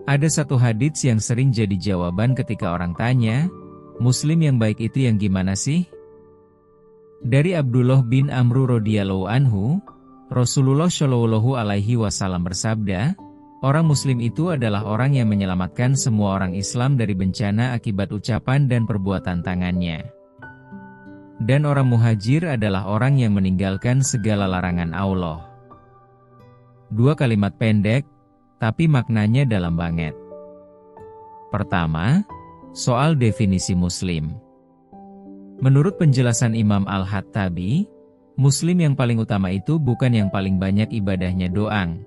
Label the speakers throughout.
Speaker 1: Ada satu hadits yang sering jadi jawaban ketika orang tanya, Muslim yang baik itu yang gimana sih? Dari Abdullah bin Amr radhiyallahu anhu, Rasulullah shallallahu alaihi wasallam bersabda, orang Muslim itu adalah orang yang menyelamatkan semua orang Islam dari bencana akibat ucapan dan perbuatan tangannya. Dan orang muhajir adalah orang yang meninggalkan segala larangan Allah. Dua kalimat pendek, tapi maknanya dalam banget. Pertama, soal definisi Muslim. Menurut penjelasan Imam Al-Khattabi, Muslim yang paling utama itu bukan yang paling banyak ibadahnya doang,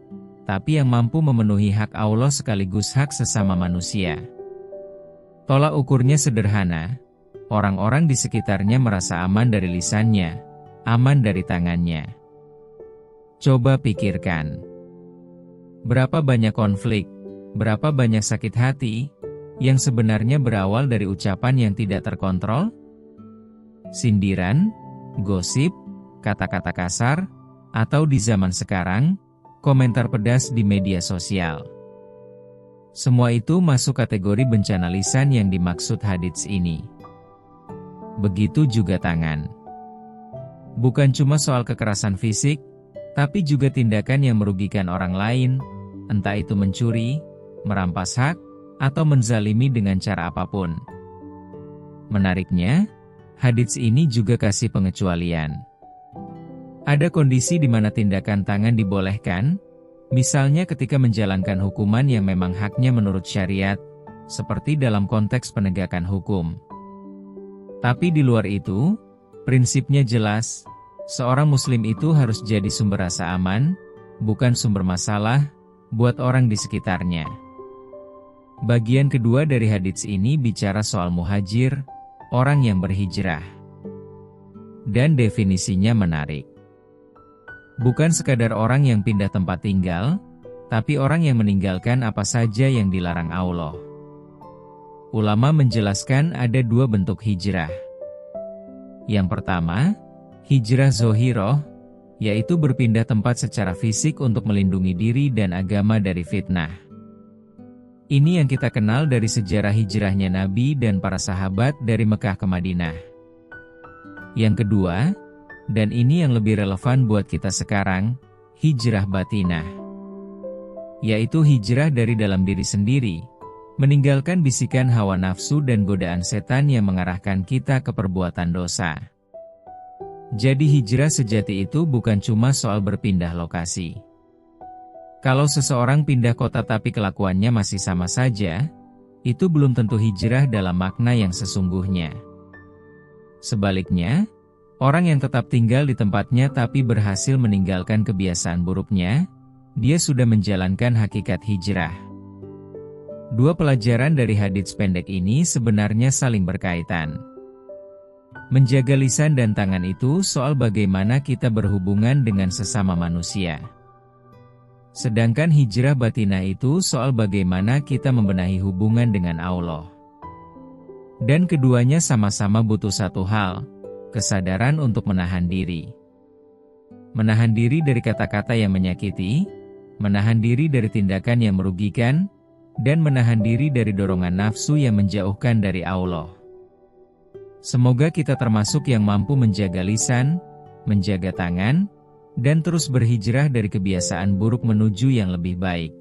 Speaker 1: tapi yang mampu memenuhi hak Allah sekaligus hak sesama manusia. Tolak ukurnya sederhana, orang-orang di sekitarnya merasa aman dari lisannya, aman dari tangannya. Coba pikirkan. Berapa banyak konflik, berapa banyak sakit hati, yang sebenarnya berawal dari ucapan yang tidak terkontrol? Sindiran, gosip, kata-kata kasar, atau di zaman sekarang, komentar pedas di media sosial. Semua itu masuk kategori bencana lisan yang dimaksud hadits ini. Begitu juga tangan. Bukan cuma soal kekerasan fisik, tapi juga tindakan yang merugikan orang lain, entah itu mencuri, merampas hak, atau menzalimi dengan cara apapun. Menariknya, hadits ini juga kasih pengecualian. Ada kondisi di mana tindakan tangan dibolehkan, misalnya ketika menjalankan hukuman yang memang haknya menurut syariat, seperti dalam konteks penegakan hukum. Tapi di luar itu, prinsipnya jelas, seorang Muslim itu harus jadi sumber rasa aman, bukan sumber masalah, buat orang di sekitarnya. Bagian kedua dari hadits ini bicara soal muhajir, orang yang berhijrah. Dan definisinya menarik. Bukan sekadar orang yang pindah tempat tinggal, tapi orang yang meninggalkan apa saja yang dilarang Allah. Ulama menjelaskan ada dua bentuk hijrah. Yang pertama, hijrah zohiroh, yaitu berpindah tempat secara fisik untuk melindungi diri dan agama dari fitnah. Ini yang kita kenal dari sejarah hijrahnya Nabi dan para sahabat dari Mekah ke Madinah. Yang kedua, dan ini yang lebih relevan buat kita sekarang, hijrah batinah. Yaitu hijrah dari dalam diri sendiri, meninggalkan bisikan hawa nafsu dan godaan setan yang mengarahkan kita ke perbuatan dosa. Jadi hijrah sejati itu bukan cuma soal berpindah lokasi. Kalau seseorang pindah kota tapi kelakuannya masih sama saja, itu belum tentu hijrah dalam makna yang sesungguhnya. Sebaliknya, orang yang tetap tinggal di tempatnya tapi berhasil meninggalkan kebiasaan buruknya, dia sudah menjalankan hakikat hijrah. Dua pelajaran dari hadits pendek ini sebenarnya saling berkaitan. Menjaga lisan dan tangan itu soal bagaimana kita berhubungan dengan sesama manusia. Sedangkan hijrah batinah itu soal bagaimana kita membenahi hubungan dengan Allah. Dan keduanya sama-sama butuh satu hal, kesadaran untuk menahan diri. Menahan diri dari kata-kata yang menyakiti, menahan diri dari tindakan yang merugikan, dan menahan diri dari dorongan nafsu yang menjauhkan dari Allah. Semoga kita termasuk yang mampu menjaga lisan, menjaga tangan, dan terus berhijrah dari kebiasaan buruk menuju yang lebih baik.